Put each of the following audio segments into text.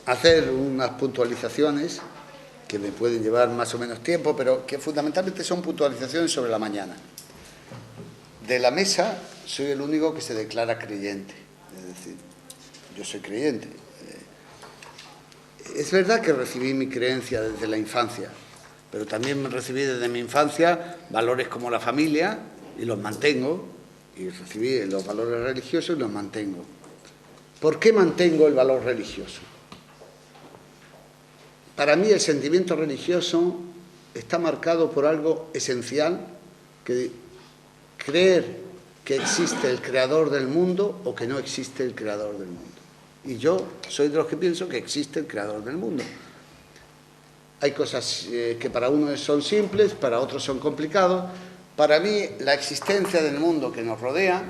hacer unas puntualizaciones que me pueden llevar más o menos tiempo, pero que fundamentalmente son puntualizaciones sobre la mañana. De la mesa soy el único que se declara creyente, es decir, yo soy creyente. Es verdad que recibí mi creencia desde la infancia, pero también recibí desde mi infancia valores como la familia y los mantengo, y recibí los valores religiosos y los mantengo. ¿Por qué mantengo el valor religioso? Para mí el sentimiento religioso está marcado por algo esencial, que creer que existe el creador del mundo o que no existe el creador del mundo. Y yo soy de los que pienso que existe el creador del mundo. Hay cosas que para unos son simples, para otros son complicados. Para mí la existencia del mundo que nos rodea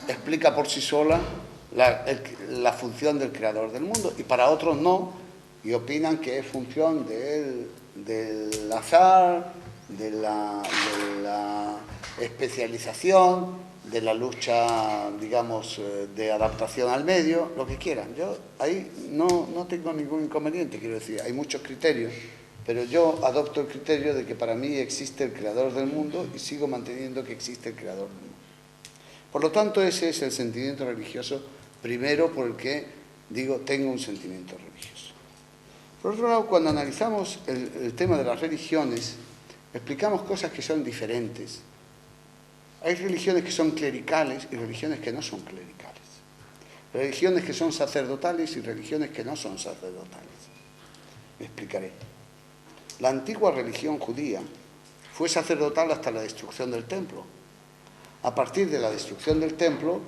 explica por sí sola la función del creador del mundo, y para otros no, y opinan que es función del azar, de la especialización, de la lucha, digamos, de adaptación al medio, lo que quieran. Yo ahí no tengo ningún inconveniente, quiero decir, hay muchos criterios, pero yo adopto el criterio de que para mí existe el creador del mundo y sigo manteniendo que existe el creador del mundo. Por lo tanto, ese es el sentimiento religioso primero por el que digo tengo un sentimiento religioso. Por otro lado, cuando analizamos el tema de las religiones, explicamos cosas que son diferentes. Hay religiones que son clericales y religiones que no son clericales. Religiones que son sacerdotales y religiones que no son sacerdotales. Me explicaré. La antigua religión judía fue sacerdotal hasta la destrucción del templo. A partir de la destrucción del templo,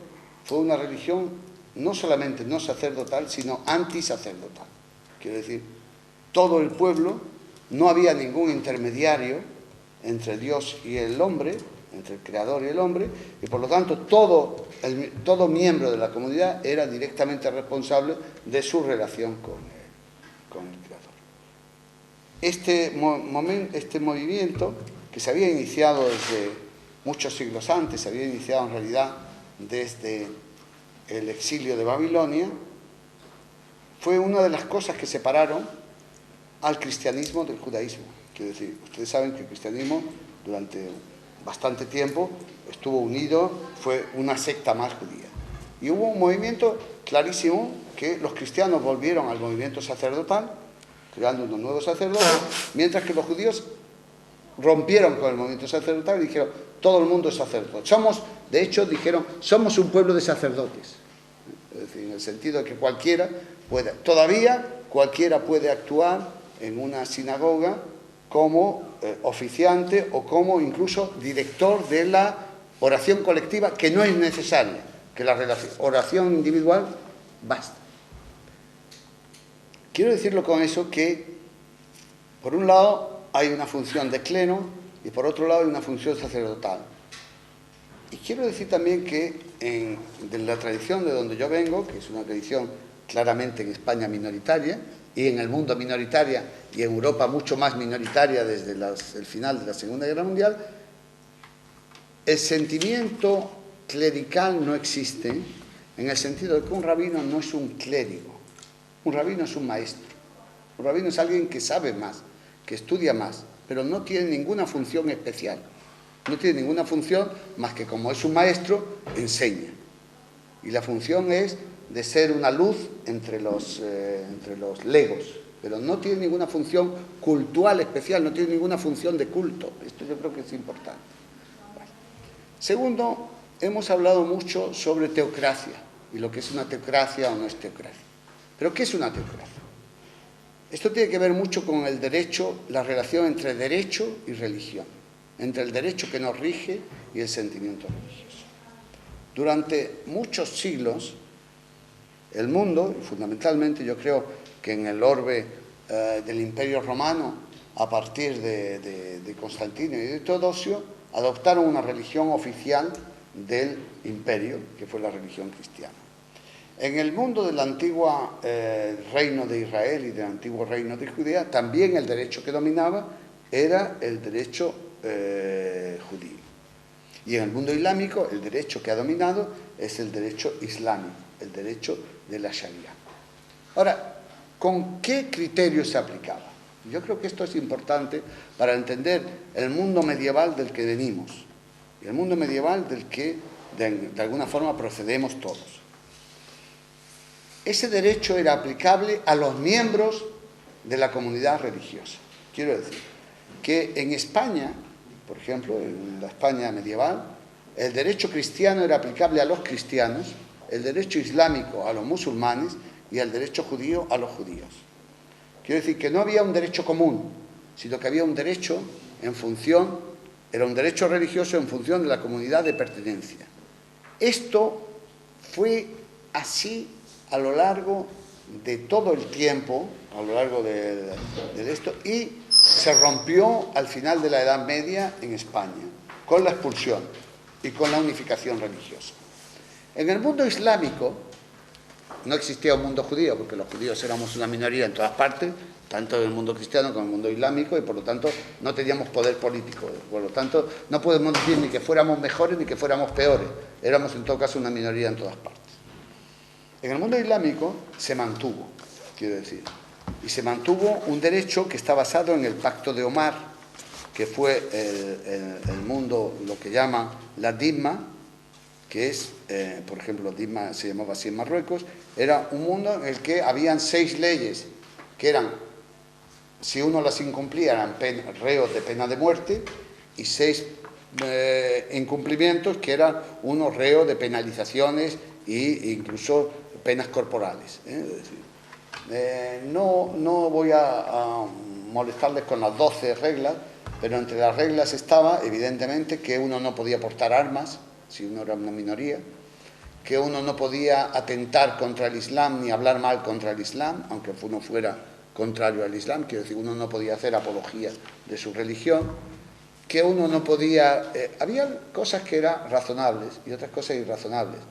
fue una religión no solamente no sacerdotal, sino antisacerdotal. Quiero decir, todo el pueblo, no había ningún intermediario entre Dios y el hombre, entre el creador y el hombre, y por lo tanto todo miembro de la comunidad era directamente responsable de su relación con el creador. Este movimiento, que se había iniciado desde muchos siglos antes, se había iniciado en realidad desde el exilio de Babilonia, fue una de las cosas que separaron al cristianismo del judaísmo. Quiero decir, ustedes saben que el cristianismo durante bastante tiempo estuvo unido, fue una secta más judía. Y hubo un movimiento clarísimo que los cristianos volvieron al movimiento sacerdotal, creando unos nuevos sacerdotes, mientras que los judíos rompieron con el movimiento sacerdotal y dijeron, todo el mundo es sacerdote. De hecho, dijeron, somos un pueblo de sacerdotes. Es decir, en el sentido de que todavía cualquiera puede actuar en una sinagoga como oficiante o como incluso director de la oración colectiva, que no es necesaria, que la oración individual basta. Quiero decirlo con eso que, por un lado, hay una función de clero y por otro lado hay una función sacerdotal. Y quiero decir también que de la tradición de donde yo vengo, que es una tradición claramente en España minoritaria, y en el mundo minoritaria, y en Europa mucho más minoritaria desde el final de la Segunda Guerra Mundial, el sentimiento clerical no existe, en el sentido de que un rabino no es un clérigo, un rabino es un maestro, un rabino es alguien que sabe más, que estudia más, pero no tiene ninguna función especial, no tiene ninguna función más que como es un maestro, enseña. Y la función es de ser una luz entre los legos, pero no tiene ninguna función cultural especial, no tiene ninguna función de culto. Esto yo creo que es importante. Bueno. Segundo, hemos hablado mucho sobre teocracia y lo que es una teocracia o no es teocracia. ¿Pero qué es una teocracia? Esto tiene que ver mucho con el derecho, la relación entre derecho y religión, entre el derecho que nos rige y el sentimiento religioso. Durante muchos siglos, el mundo, fundamentalmente yo creo que en el orbe del Imperio Romano, a partir de Constantino y de Teodosio, adoptaron una religión oficial del imperio, que fue la religión cristiana. En el mundo del antiguo reino de Israel y del antiguo reino de Judea, también el derecho que dominaba era el derecho judío. Y en el mundo islámico, el derecho que ha dominado es el derecho islámico, el derecho de la Sharia. Ahora, ¿Con qué criterio se aplicaba? Yo creo que esto es importante para entender el mundo medieval del que venimos y el mundo medieval del que de alguna forma procedemos todos. Ese derecho era aplicable a los miembros de la comunidad religiosa. Quiero decir que en España, por ejemplo, en la España medieval, el derecho cristiano era aplicable a los cristianos, el derecho islámico a los musulmanes y el derecho judío a los judíos. Quiero decir que no había un derecho común, sino que había un derecho en función, era un derecho religioso en función de la comunidad de pertenencia. Esto fue así a lo largo de todo el tiempo, a lo largo de esto, y se rompió al final de la Edad Media en España, con la expulsión y con la unificación religiosa. En el mundo islámico no existía un mundo judío, porque los judíos éramos una minoría en todas partes, tanto en el mundo cristiano como en el mundo islámico, y por lo tanto no teníamos poder político. Por lo tanto, no podemos decir ni que fuéramos mejores ni que fuéramos peores. Éramos en todo caso una minoría en todas partes. En el mundo islámico se mantuvo, quiero decir, y se mantuvo un derecho que está basado en el Pacto de Omar, que fue el mundo, lo que llaman la Dhimma, que es, por ejemplo, Dhimma se llamaba así en Marruecos, era un mundo en el que habían 6 leyes que eran, si uno las incumplía, eran reos de pena de muerte, y 6 incumplimientos que eran unos reos de penalizaciones e incluso penas corporales. Es decir, no voy a molestarles con las 12 reglas, pero entre las reglas estaba, evidentemente, que uno no podía portar armas, si uno era una minoría, que uno no podía atentar contra el Islam ni hablar mal contra el Islam, aunque uno fuera contrario al Islam, quiero decir, uno no podía hacer apología de su religión, que uno no podía... había cosas que eran razonables y otras cosas irrazonables.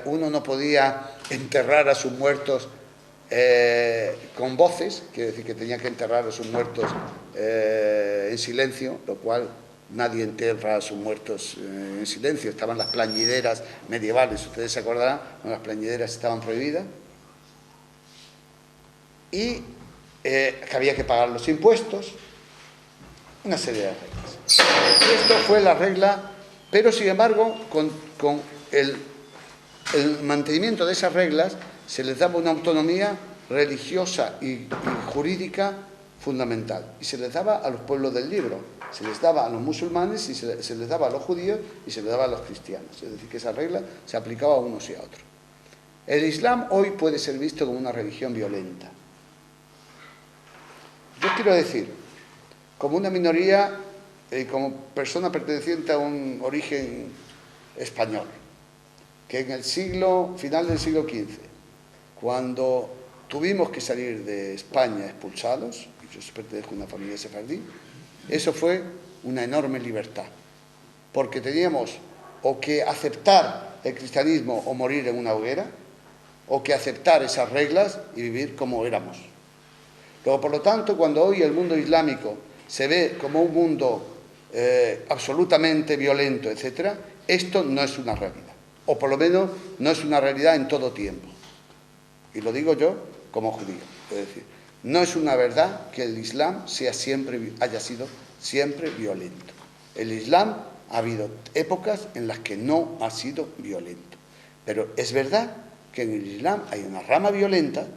Uno no podía enterrar a sus muertos con voces, quiere decir que tenía que enterrar a sus muertos en silencio, lo cual nadie entierra a sus muertos en silencio. Estaban las plañideras medievales, ustedes se acordarán, cuando las plañideras estaban prohibidas, y que había que pagar los impuestos, una serie de reglas. Y esto fue la regla, pero sin embargo, con el mantenimiento de esas reglas se les daba una autonomía religiosa y jurídica fundamental, y se les daba a los pueblos del libro, se les daba a los musulmanes y se les daba a los judíos y se les daba a los cristianos, es decir, que esa regla se aplicaba a unos y a otros. El Islam hoy puede ser visto como una religión violenta. Yo quiero decir, como una minoría, como persona perteneciente a un origen español, que en el final del siglo XV, cuando tuvimos que salir de España expulsados, y yo pertenezco a una familia sefardí, eso fue una enorme libertad, porque teníamos o que aceptar el cristianismo o morir en una hoguera, o que aceptar esas reglas y vivir como éramos. Luego, por lo tanto, cuando hoy el mundo islámico se ve como un mundo absolutamente violento, etc., esto no es una realidad, o por lo menos no es una realidad en todo tiempo. Y lo digo yo como judío, es decir, no es una verdad que el Islam haya sido siempre violento. El Islam ha habido épocas en las que no ha sido violento, pero es verdad que en el Islam hay una rama violenta,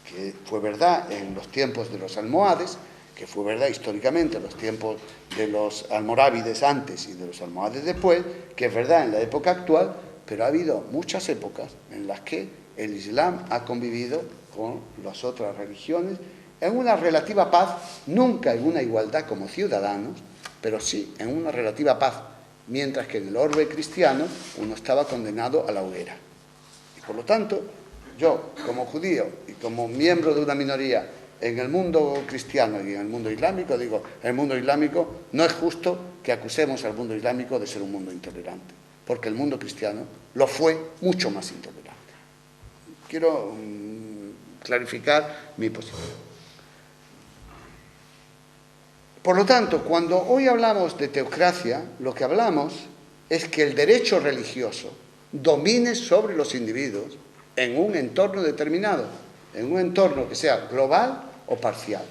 que fue verdad en los tiempos de los almohades, que fue verdad históricamente en los tiempos de los almorávides antes y de los almohades después, que es verdad en la época actual, pero ha habido muchas épocas en las que el Islam ha convivido con las otras religiones en una relativa paz, nunca en una igualdad como ciudadanos, pero sí en una relativa paz, mientras que en el orbe cristiano uno estaba condenado a la hoguera. Y por lo tanto, yo, como judío y como miembro de una minoría en el mundo cristiano y en el mundo islámico, digo, en el mundo islámico no es justo que acusemos al mundo islámico de ser un mundo intolerante, porque el mundo cristiano lo fue mucho más intolerante. Quiero clarificar mi posición. Por lo tanto, cuando hoy hablamos de teocracia, lo que hablamos es que el derecho religioso domine sobre los individuos en un entorno determinado, en un entorno que sea global o parcial.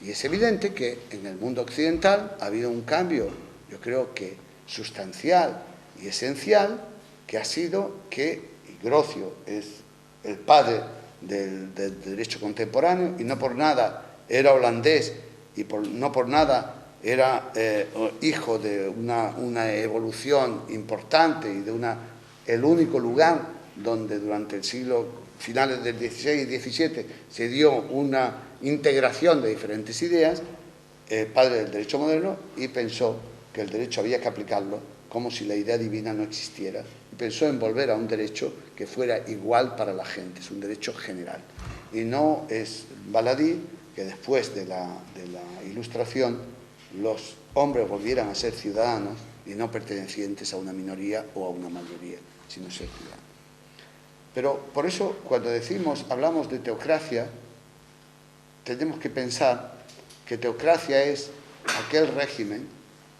Y es evidente que en el mundo occidental ha habido un cambio, yo creo que sustancial y esencial, que ha sido que, y Grocio es el padre del derecho contemporáneo, y no por nada era holandés, y no por nada era hijo de una evolución importante y de el único lugar donde durante el siglo, finales del XVI y XVII, se dio una integración de diferentes ideas, padre del derecho moderno, y pensó que el derecho había que aplicarlo como si la idea divina no existiera, y pensó en volver a un derecho que fuera igual para la gente, es un derecho general. Y no es baladí que después de la Ilustración los hombres volvieran a ser ciudadanos y no pertenecientes a una minoría o a una mayoría, sino ser ciudadanos. Pero por eso, cuando hablamos de teocracia, tenemos que pensar que teocracia es aquel régimen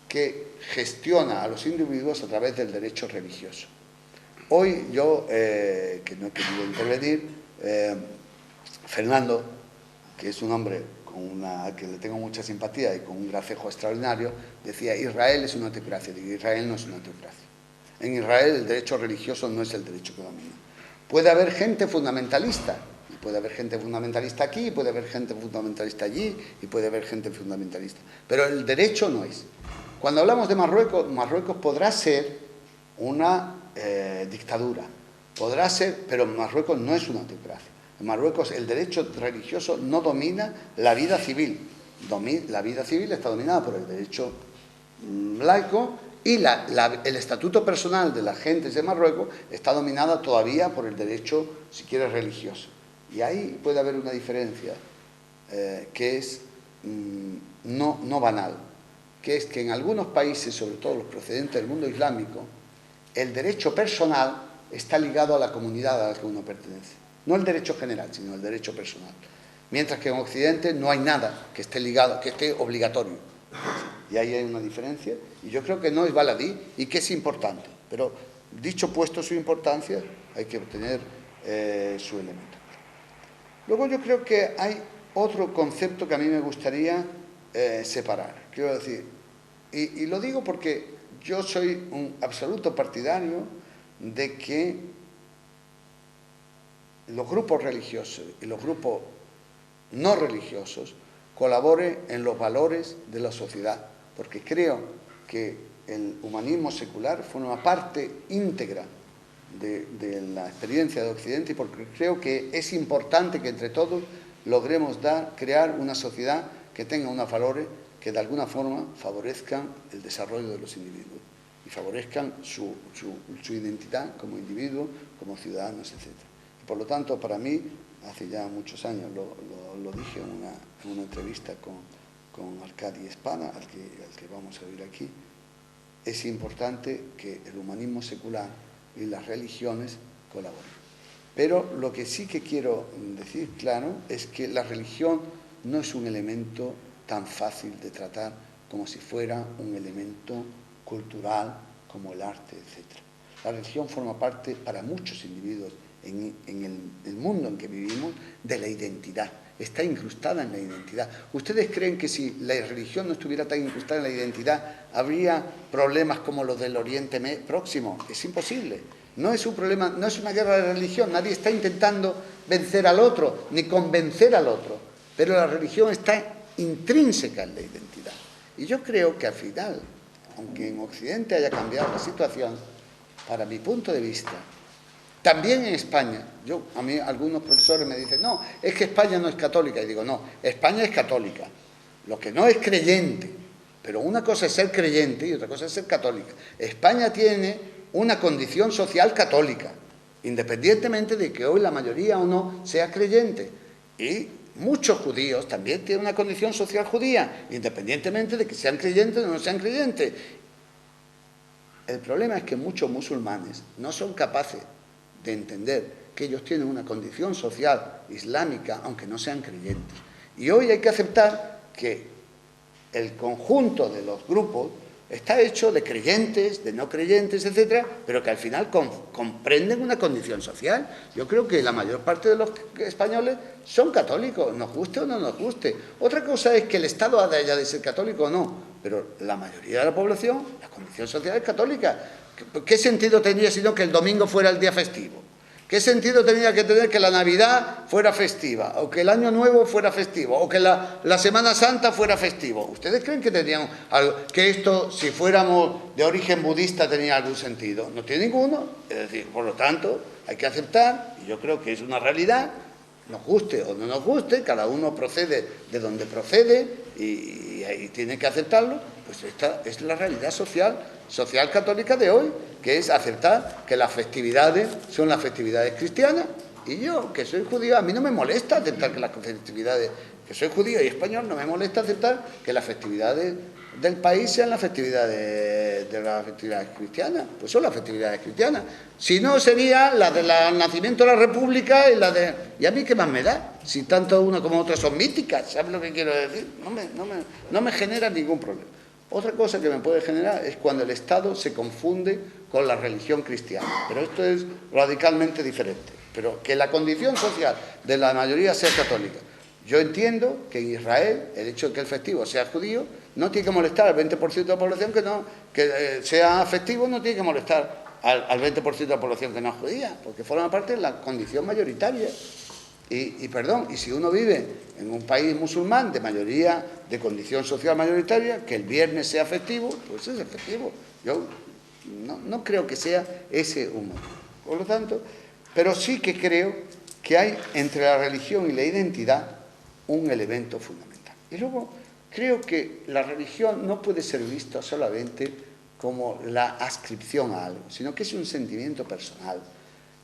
que gestiona a los individuos a través del derecho religioso. Hoy yo, que no he querido intervenir, Fernando, que es un hombre que le tengo mucha simpatía y con un gracejo extraordinario, decía: Israel es una teocracia. Digo, Israel no es una teocracia. En Israel el derecho religioso no es el derecho que domina. Puede haber gente fundamentalista, y puede haber gente fundamentalista aquí, y puede haber gente fundamentalista allí, y puede haber gente fundamentalista, pero el derecho no es. Cuando hablamos de Marruecos, Marruecos podrá ser una dictadura, podrá ser, pero Marruecos no es una teocracia. En Marruecos el derecho religioso no domina la vida civil. La vida civil está dominada por el derecho laico, y el estatuto personal de las gentes de Marruecos está dominada todavía por el derecho, si quieres, religioso. Y ahí puede haber una diferencia que es no banal, que es que en algunos países, sobre todo los procedentes del mundo islámico, el derecho personal está ligado a la comunidad a la que uno pertenece. No el derecho general, sino el derecho personal. Mientras que en Occidente no hay nada que esté ligado, que esté obligatorio. Y ahí hay una diferencia, y yo creo que no es baladí y que es importante. Pero, dicho puesto su importancia, hay que obtener su elemento. Luego yo creo que hay otro concepto que a mí me gustaría separar. Quiero decir, y lo digo porque yo soy un absoluto partidario de que los grupos religiosos y los grupos no religiosos colaboren en los valores de la sociedad, porque creo que el humanismo secular forma parte íntegra de la experiencia de Occidente, y porque creo que es importante que entre todos logremos crear una sociedad que tenga unos valores que de alguna forma favorezcan el desarrollo de los individuos y favorezcan su identidad como individuos, como ciudadanos, etc. Y por lo tanto, para mí, hace ya muchos años, lo dije en una entrevista con Arcadi Spana, al que vamos a oír aquí, es importante que el humanismo secular y las religiones colaboren. Pero lo que sí que quiero decir claro es que la religión no es un elemento tan fácil de tratar como si fuera un elemento cultural como el arte, etc. La religión forma parte para muchos individuos en el mundo en que vivimos de la identidad, está incrustada en la identidad. ¿Ustedes creen que si la religión no estuviera tan incrustada en la identidad, habría problemas como los del Oriente Próximo? Es imposible. No es un problema, no es una guerra de religión, nadie está intentando vencer al otro, ni convencer al otro, pero la religión está intrínseca en la identidad. Y yo creo que al final, aunque en Occidente haya cambiado la situación, para mi punto de vista, también en España, a mí algunos profesores me dicen, no, es que España no es católica. Y digo, no, España es católica, lo que no es creyente, pero una cosa es ser creyente y otra cosa es ser católica. España tiene una condición social católica, independientemente de que hoy la mayoría o no sea creyente. Y muchos judíos también tienen una condición social judía, independientemente de que sean creyentes o no sean creyentes. El problema es que muchos musulmanes no son capaces de entender que ellos tienen una condición social islámica, aunque no sean creyentes. Y hoy hay que aceptar que el conjunto de los grupos está hecho de creyentes, de no creyentes, etcétera, pero que al final comprenden una condición social. Yo creo que la mayor parte de los españoles son católicos, nos guste o no nos guste. Otra cosa es que el Estado haya de ser católico o no, pero la mayoría de la población, la condición social es católica. ¿Qué sentido tendría sino que el domingo fuera el día festivo? ¿Qué sentido tenía que tener que la Navidad fuera festiva? O que el Año Nuevo fuera festivo? O que la Semana Santa fuera festivo? ¿Ustedes creen que tendrían algo, que esto, si fuéramos de origen budista, tenía algún sentido? No tiene ninguno. Es decir, por lo tanto, hay que aceptar, y yo creo que es una realidad, nos guste o no nos guste, cada uno procede de donde procede y tiene que aceptarlo, pues esta es la realidad social católica de hoy, que es aceptar que las festividades son las festividades cristianas. Y yo, que soy judío, a mí no me molesta aceptar que las festividades, que soy judío y español, no me molesta aceptar que las festividades del país sean las festividades cristianas. Pues son las festividades cristianas. Si no, sería la del nacimiento de la República y la de... ¿Y a mí qué más me da? Si tanto una como otra son míticas, ¿sabes lo que quiero decir? No me genera ningún problema. Otra cosa que me puede generar es cuando el Estado se confunde con la religión cristiana. Pero esto es radicalmente diferente. Pero que la condición social de la mayoría sea católica. Yo entiendo que en Israel el hecho de que el festivo sea judío no tiene que molestar al 20% de la población que sea festivo, no tiene que molestar al 20% de la población que no es judía, porque forma parte de la condición mayoritaria. Y si uno vive en un país musulmán de mayoría, de condición social mayoritaria, que el viernes sea festivo, pues es festivo. Yo no creo que sea ese humor. Por lo tanto, pero sí que creo que hay entre la religión y la identidad un elemento fundamental. Y luego creo que la religión no puede ser vista solamente como la adscripción a algo, sino que es un sentimiento personal.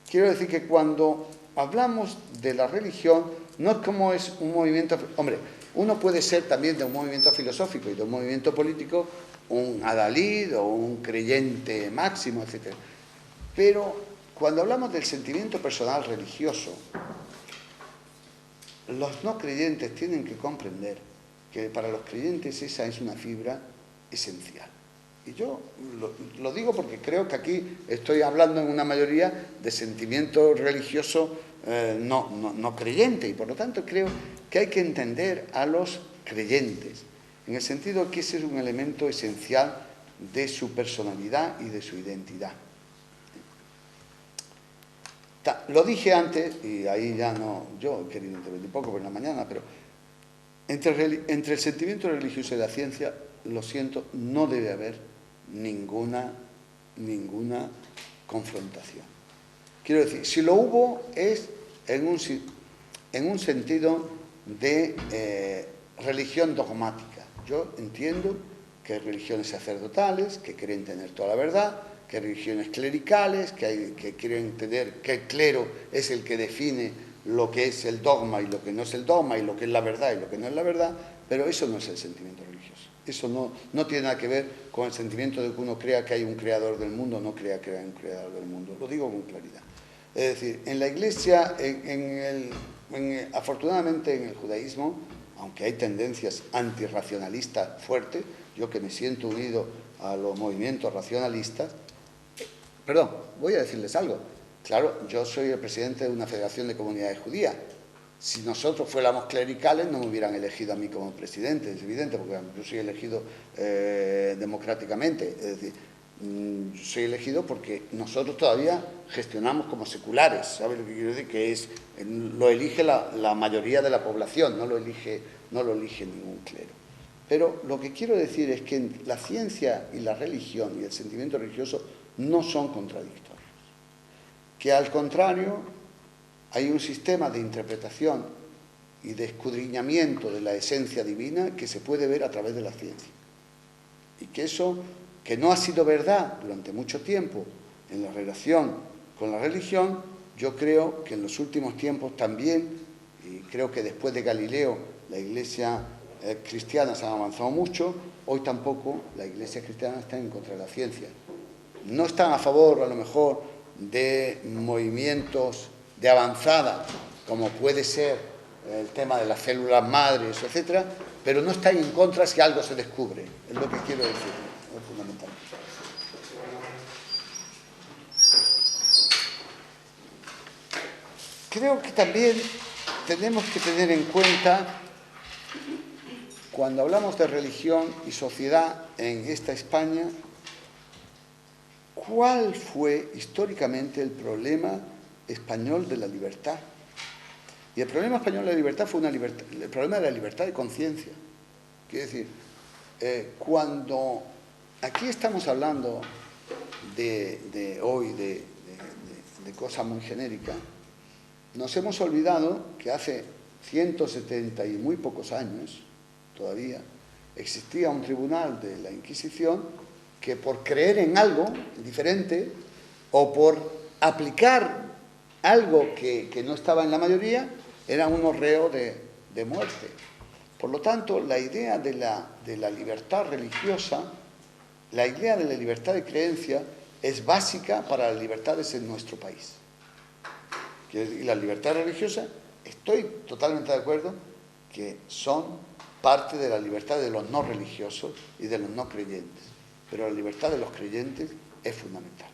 Quiero decir que cuando hablamos de la religión, no es como es un movimiento... Hombre, uno puede ser también de un movimiento filosófico y de un movimiento político un adalid o un creyente máximo, etc. Pero cuando hablamos del sentimiento personal religioso, los no creyentes tienen que comprender que para los creyentes esa es una fibra esencial. Y yo lo digo porque creo que aquí estoy hablando en una mayoría de sentimiento religioso no creyente, y por lo tanto creo que hay que entender a los creyentes, en el sentido de que ese es un elemento esencial de su personalidad y de su identidad. Lo dije antes, y ahí ya no, yo he querido intervenir poco por la mañana, pero entre el sentimiento religioso y la ciencia, lo siento, no debe haber ninguna confrontación. Quiero decir, si lo hubo es en un sentido de religión dogmática. Yo entiendo que hay religiones sacerdotales que creen tener toda la verdad, que hay religiones clericales que quieren entender que el clero es el que define lo que es el dogma y lo que no es el dogma, y lo que es la verdad y lo que no es la verdad, pero eso no es el sentimiento religioso. Eso no tiene nada que ver con el sentimiento de que uno crea que hay un creador del mundo o no crea que hay un creador del mundo. Lo digo con claridad. Es decir, en la Iglesia, afortunadamente en el judaísmo, aunque hay tendencias antirracionalistas fuertes, yo que me siento unido a los movimientos racionalistas, perdón, voy a decirles algo. Claro, yo soy el presidente de una federación de comunidades judías. Si nosotros fuéramos clericales no me hubieran elegido a mí como presidente, es evidente, porque yo soy elegido democráticamente. Es decir, soy elegido porque nosotros todavía gestionamos como seculares, ¿sabes lo que quiero decir? Que lo elige la mayoría de la población, no lo elige ningún clero. Pero lo que quiero decir es que la ciencia y la religión y el sentimiento religioso no son contradictorios. Que al contrario, hay un sistema de interpretación y de escudriñamiento de la esencia divina que se puede ver a través de la ciencia. Y que eso, que no ha sido verdad durante mucho tiempo en la relación con la religión, yo creo que en los últimos tiempos también, y creo que después de Galileo la Iglesia cristiana se ha avanzado mucho, hoy tampoco la Iglesia cristiana está en contra de la ciencia. No están a favor, a lo mejor, de movimientos de avanzada, como puede ser el tema de las células madres, etcétera, pero no están en contra si algo se descubre, es lo que quiero decir. creo que también tenemos que tener en cuenta, cuando hablamos de religión y sociedad en esta España, ¿cuál fue históricamente el problema español de la libertad? Y el problema español de la libertad fue el problema de la libertad de conciencia. Quiero decir, cuando aquí estamos hablando hoy de cosas muy genéricas, nos hemos olvidado que hace 170 y muy pocos años, todavía, existía un tribunal de la Inquisición que por creer en algo diferente o por aplicar algo que no estaba en la mayoría, eran unos reos de muerte. Por lo tanto, la idea de la libertad religiosa, la idea de la libertad de creencia, es básica para las libertades en nuestro país. Y la libertad religiosa, estoy totalmente de acuerdo que son parte de la libertad de los no religiosos y de los no creyentes. Pero la libertad de los creyentes es fundamental,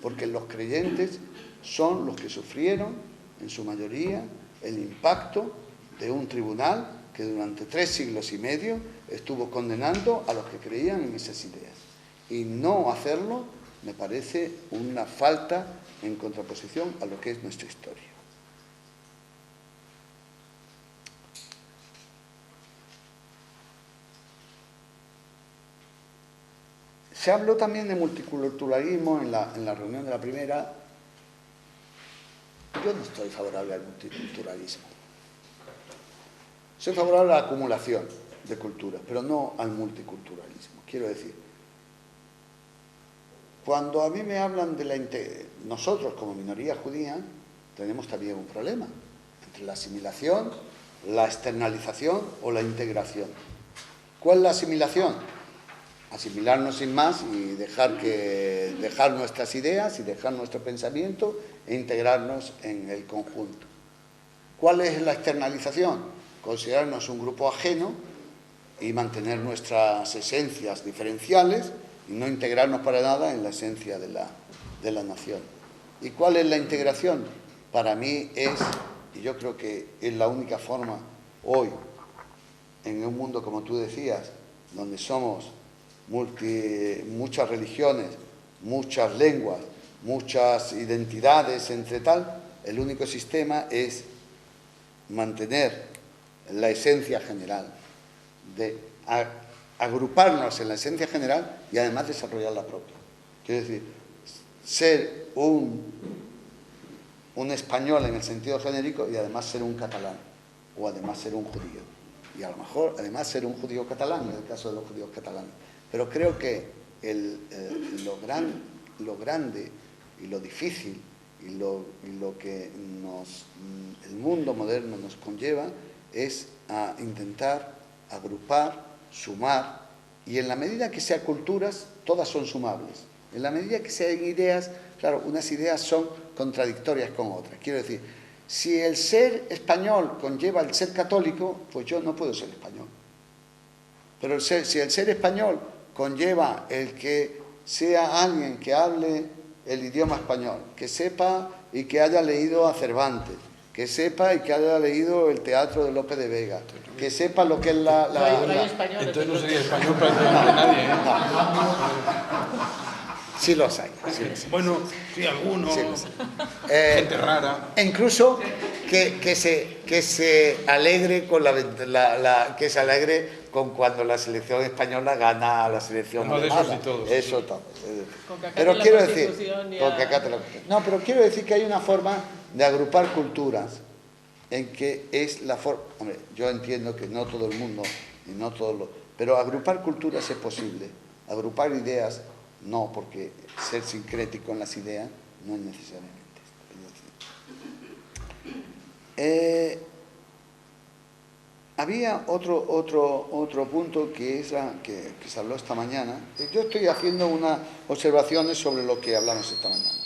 porque los creyentes son los que sufrieron, en su mayoría, el impacto de un tribunal que durante 3 siglos y medio estuvo condenando a los que creían en esas ideas. Y no hacerlo me parece una falta en contraposición a lo que es nuestra historia. Se habló también de multiculturalismo en la reunión de la primera. Yo no estoy favorable al multiculturalismo. Soy favorable a la acumulación de culturas, pero no al multiculturalismo. Quiero decir, cuando a mí me hablan de nosotros como minoría judía, tenemos también un problema entre la asimilación, la externalización o la integración. ¿Cuál es la asimilación? Asimilarnos sin más y dejar nuestras ideas y dejar nuestro pensamiento e integrarnos en el conjunto. ¿Cuál es la externalización? Considerarnos un grupo ajeno y mantener nuestras esencias diferenciales y no integrarnos para nada en la esencia de la nación. ¿Y cuál es la integración? Para mí es, y yo creo que es la única forma hoy, en un mundo como tú decías, donde somos muchas religiones, muchas lenguas, muchas identidades entre tal, el único sistema es mantener la esencia general, de agruparnos en la esencia general y además desarrollar la propia. Quiero decir, ser un español en el sentido genérico y además ser un catalán o además ser un judío. Y a lo mejor además ser un judío catalán, en el caso de los judíos catalanes. Pero creo que lo grande y lo difícil y lo que el mundo moderno nos conlleva es a intentar agrupar, sumar, y en la medida que sean culturas, todas son sumables. En la medida que sean ideas, claro, unas ideas son contradictorias con otras. Quiero decir, si el ser español conlleva el ser católico, pues yo no puedo ser español. Pero si el ser español conlleva el que sea alguien que hable el idioma español, que sepa y que haya leído a Cervantes, que sepa y que haya leído el teatro de Lope de Vega, que sepa lo que es Entonces no sería español prácticamente nadie, ¿eh? Sí los hay. Bueno, sí, algunos. Sí los hay. Gente rara. E incluso que se alegre con que se alegre con cuando la selección española gana a la selección alemana. Eso sí, todos. Eso todo. Pero quiero decir, pero quiero decir que hay una forma de agrupar culturas en que es la forma. Hombre, yo entiendo que no todo el mundo y no todos los, pero agrupar culturas es posible. Agrupar ideas no, porque ser sincrético en las ideas no es necesariamente esto. Había otro punto que se habló esta mañana. Yo estoy haciendo unas observaciones sobre lo que hablamos esta mañana.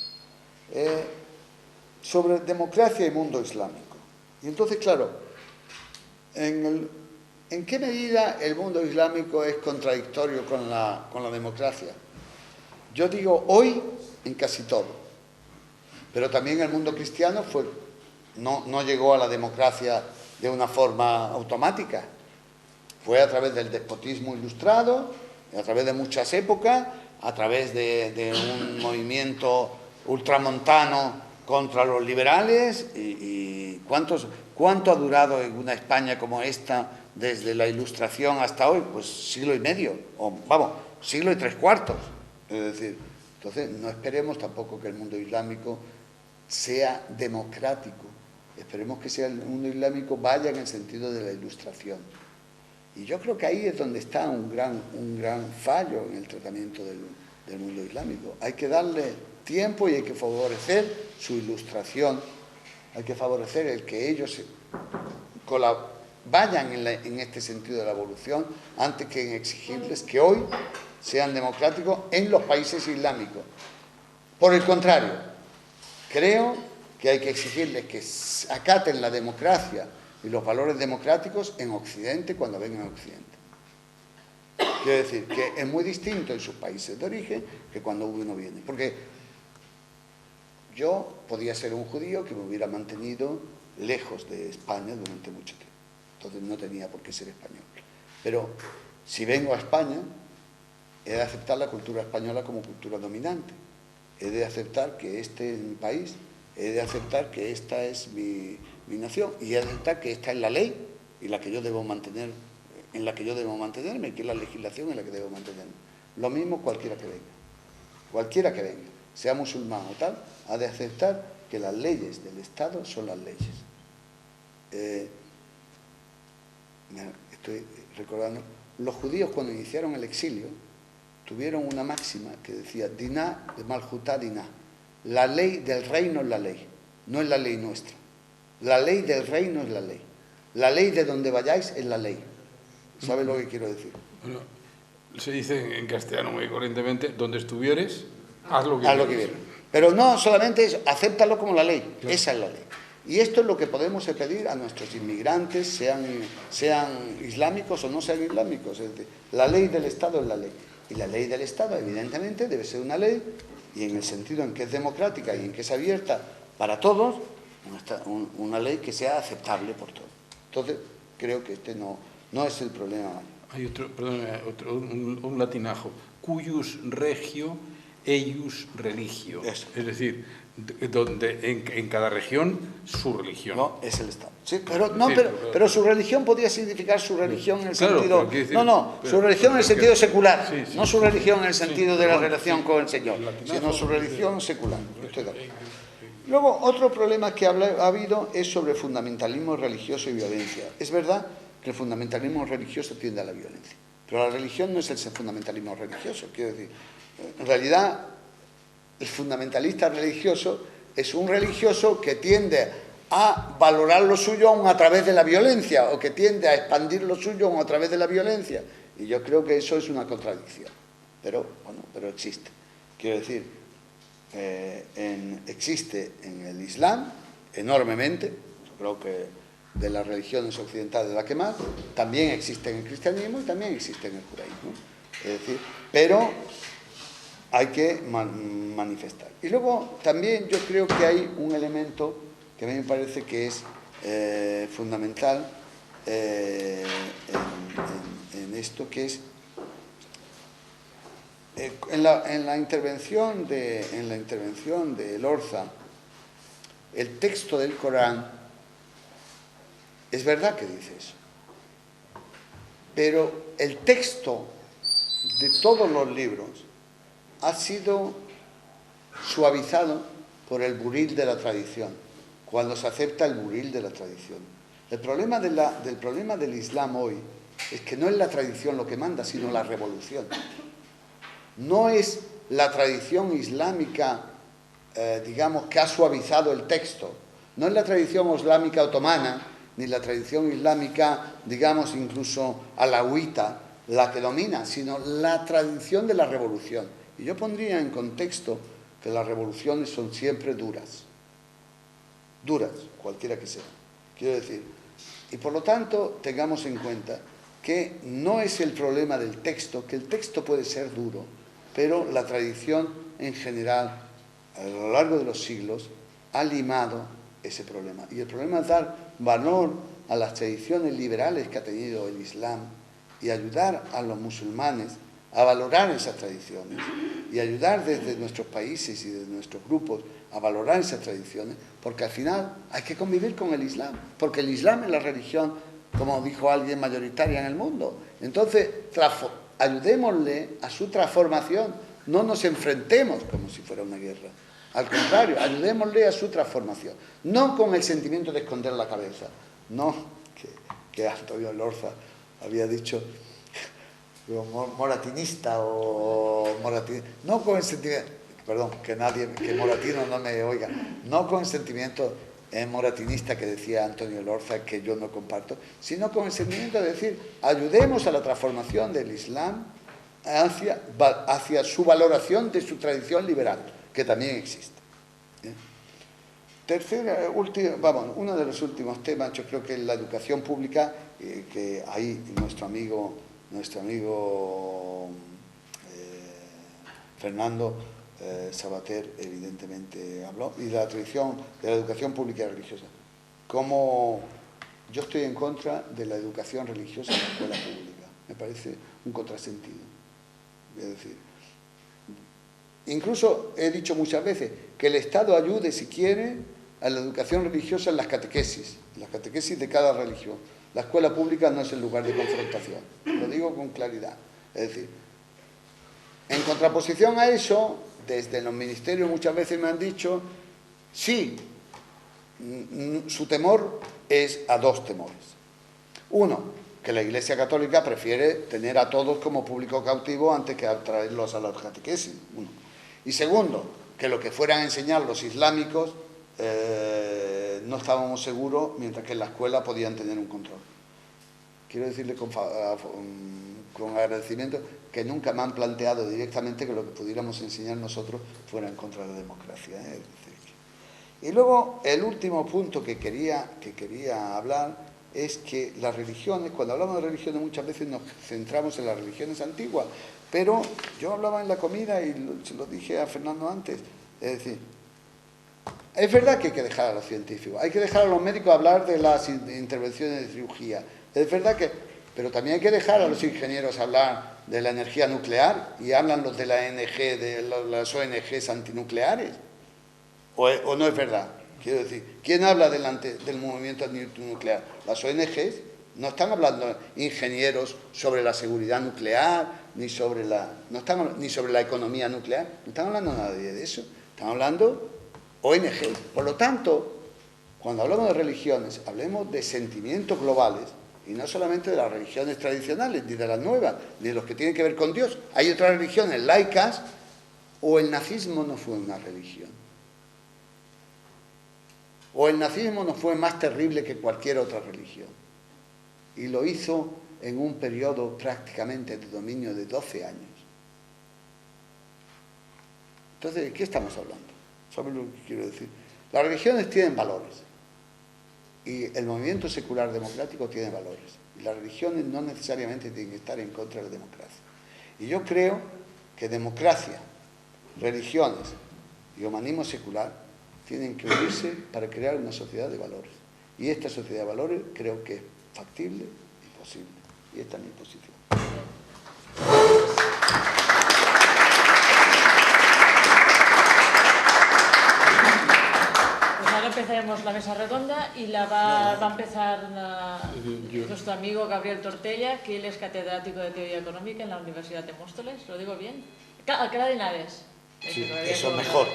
Sobre democracia y mundo islámico. Y entonces, claro, ¿en qué medida el mundo islámico es contradictorio con la democracia? Yo digo hoy en casi todo. Pero también el mundo cristiano fue no llegó a la democracia de una forma automática. Fue a través del despotismo ilustrado, a través de muchas épocas, a través de un movimiento ultramontano contra los liberales. Y ¿cuánto ha durado en una España como esta desde la Ilustración hasta hoy? Pues siglo y medio, o vamos, siglo y 3/4. Es decir, entonces no esperemos tampoco que el mundo islámico sea democrático. Esperemos que el mundo islámico vaya en el sentido de la Ilustración. Y yo creo que ahí es donde está un gran fallo en el tratamiento del mundo islámico. Hay que darle tiempo y hay que favorecer su ilustración. Hay que favorecer el que ellos vayan en este sentido de la evolución antes que en exigirles que hoy sean democráticos en los países islámicos. Por el contrario, creo que hay que exigirles que acaten la democracia y los valores democráticos en Occidente cuando vengan a Occidente. Quiero decir que es muy distinto en sus países de origen que cuando uno viene. Porque yo podía ser un judío que me hubiera mantenido lejos de España durante mucho tiempo. Entonces no tenía por qué ser español. Pero si vengo a España, he de aceptar la cultura española como cultura dominante. He de aceptar que este es mi país, he de aceptar que esta es mi nación y he de aceptar que esta es la ley y la que yo debo mantener, en la que yo debo mantenerme, que es la legislación en la que debo mantenerme. Lo mismo cualquiera que venga, sea musulmán o tal, ha de aceptar que las leyes del Estado son las leyes. Estoy recordando, los judíos cuando iniciaron el exilio tuvieron una máxima que decía Diná de Malhutá Diná, la ley del reino es la ley, no es la ley nuestra. La ley del reino es la ley. La ley de donde vayáis es la ley. ¿Sabes lo que quiero decir? Bueno, se dice en castellano muy corrientemente, donde estuvieres, haz lo que quieras. Pero no solamente eso, acéptalo como la ley. Claro. Esa es la ley. Y esto es lo que podemos pedir a nuestros inmigrantes, sean islámicos o no sean islámicos. Es decir, la ley del Estado es la ley. Y la ley del Estado, evidentemente, debe ser una ley, y en el sentido en que es democrática y en que es abierta para todos, una ley que sea aceptable por todos. Entonces, creo que este no es el problema. Hay un latinajo, cuius regio, eius religio. Eso. Es decir, donde en cada región su religión. No, es el Estado. Sí, pero su religión podría significar su religión en el sentido... su religión en el sentido secular, no su religión en el sentido de la relación con el Señor, sino su religión secular. Estoy de acuerdo. Luego, otro problema que ha habido es sobre fundamentalismo religioso y violencia. Es verdad que el fundamentalismo religioso tiende a la violencia, pero la religión no es el fundamentalismo religioso. Quiero decir, en realidad, el fundamentalista religioso es un religioso que tiende a valorar lo suyo aún a través de la violencia, o que tiende a expandir lo suyo aún a través de la violencia. Y yo creo que eso es una contradicción. Pero existe. Quiero decir, existe en el Islam enormemente, yo creo que de las religiones occidentales la que más, también existe en el cristianismo y también existe en el judaísmo. Es decir, pero hay que manifestar. Y luego también yo creo que hay un elemento que a mí me parece que es fundamental en esto, que es en la intervención de Elorza, el texto del Corán es verdad que dice eso, pero el texto de todos los libros ha sido suavizado por el buril de la tradición, cuando se acepta el buril de la tradición. El problema del Islam hoy es que no es la tradición lo que manda, sino la revolución. No es la tradición islámica, digamos, que ha suavizado el texto. No es la tradición islámica otomana, ni la tradición islámica, digamos, incluso alauita, la que domina, sino la tradición de la revolución. Y yo pondría en contexto que las revoluciones son siempre duras, cualquiera que sea. Quiero decir, y por lo tanto tengamos en cuenta que no es el problema del texto, que el texto puede ser duro, pero la tradición en general, a lo largo de los siglos, ha limado ese problema. Y el problema es dar valor a las tradiciones liberales que ha tenido el Islam y ayudar a los musulmanes a valorar esas tradiciones y ayudar desde nuestros países y desde nuestros grupos a valorar esas tradiciones, porque al final hay que convivir con el Islam, porque el Islam es la religión, como dijo alguien, mayoritaria en el mundo. Entonces, ayudémosle a su transformación, no nos enfrentemos como si fuera una guerra. Al contrario, ayudémosle a su transformación, no con el sentimiento de esconder la cabeza, no que Antonio Elorza había dicho moratinista o moratinista, no con el sentimiento, perdón, que moratino no me oiga, no con el sentimiento moratinista que decía Antonio Elorza, que yo no comparto, sino con el sentimiento de decir, ayudemos a la transformación del Islam hacia su valoración de su tradición liberal, que también existe. Uno de los últimos temas, yo creo que es la educación pública, que ahí nuestro amigo Fernando Sabater evidentemente habló, y la tradición de la educación pública y religiosa. Como yo estoy en contra de la educación religiosa en la escuela pública, me parece un contrasentido. Es decir, incluso he dicho muchas veces que el Estado ayude, si quiere, a la educación religiosa en las catequesis de cada religión. La escuela pública no es el lugar de confrontación, lo digo con claridad. Es decir, en contraposición a eso, desde los ministerios muchas veces me han dicho, sí, su temor es a dos temores. Uno, que la Iglesia Católica prefiere tener a todos como público cautivo antes que traerlos a las catequesis. Uno. Y segundo, que lo que fueran a enseñar los islámicos no estábamos seguros, mientras que en la escuela podían tener un control. Quiero decirle con agradecimiento que nunca me han planteado directamente que lo que pudiéramos enseñar nosotros fuera en contra de la democracia. Y luego, el último punto que quería hablar es que las religiones, cuando hablamos de religiones muchas veces nos centramos en las religiones antiguas, pero yo hablaba en la comida y se lo dije a Fernando antes, es decir, es verdad que hay que dejar a los científicos, hay que dejar a los médicos hablar de las intervenciones de cirugía, es verdad que, pero también hay que dejar a los ingenieros hablar de la energía nuclear, y hablan los de la ONG, de las ONGs antinucleares, o no es verdad. Quiero decir, ¿quién habla del movimiento antinuclear? Las ONGs. No están hablando ingenieros sobre la seguridad nuclear, ni sobre la economía nuclear, no están hablando nadie de eso, están hablando ONG. Por lo tanto, cuando hablamos de religiones, hablemos de sentimientos globales, y no solamente de las religiones tradicionales, ni de las nuevas, ni de los que tienen que ver con Dios. Hay otras religiones laicas, o el nazismo no fue una religión. O el nazismo no fue más terrible que cualquier otra religión. Y lo hizo en un periodo prácticamente de dominio de 12 años. Entonces, ¿de qué estamos hablando? ¿Sabes lo que quiero decir? Las religiones tienen valores. Y el movimiento secular democrático tiene valores. Y las religiones no necesariamente tienen que estar en contra de la democracia. Y yo creo que democracia, religiones y humanismo secular tienen que unirse para crear una sociedad de valores. Y esta sociedad de valores creo que es factible y posible. Y esta es mi posición. Pues ahora empezaremos la mesa redonda y va a empezar nuestro amigo Gabriel Tortella, que él es catedrático de Teoría Económica en la Universidad de Móstoles. ¿Lo digo bien? Alcalá de Henares. Sí, eso es mejor.